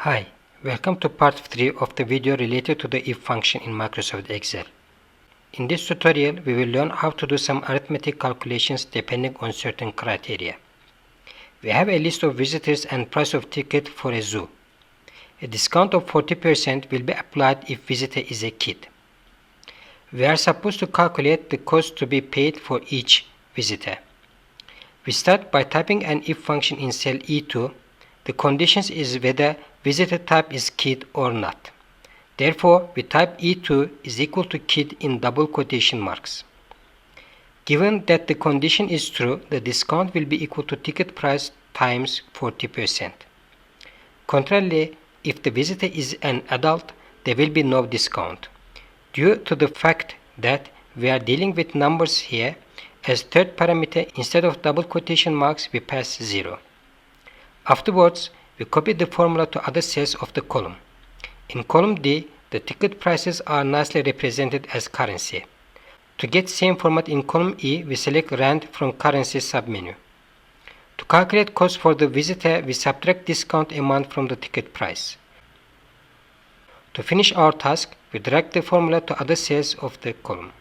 Hi, welcome to part 3 of the video related to the if function in Microsoft Excel. In this tutorial, we will learn how to do some arithmetic calculations depending on certain criteria. We have a list of visitors and price of ticket for a zoo. A discount of 40% will be applied if visitor is a kid. We are supposed to calculate the cost to be paid for each visitor. We start by typing an if function in cell E2. The conditions is whether visitor type is kid or not. Therefore, we type E2 is equal to kid in double quotation marks. Given that the condition is true, the discount will be equal to ticket price times 40%. Contrarily, if the visitor is an adult, there will be no discount, due to the fact that we are dealing with numbers here. As third parameter, instead of double quotation marks, we pass 0. Afterwards, we copy the formula to other cells of the column. In column D, the ticket prices are nicely represented as currency. To get same format in column E, we select Rand from currency submenu. To calculate cost for the visitor, we subtract discount amount from the ticket price. To finish our task, we drag the formula to other cells of the column.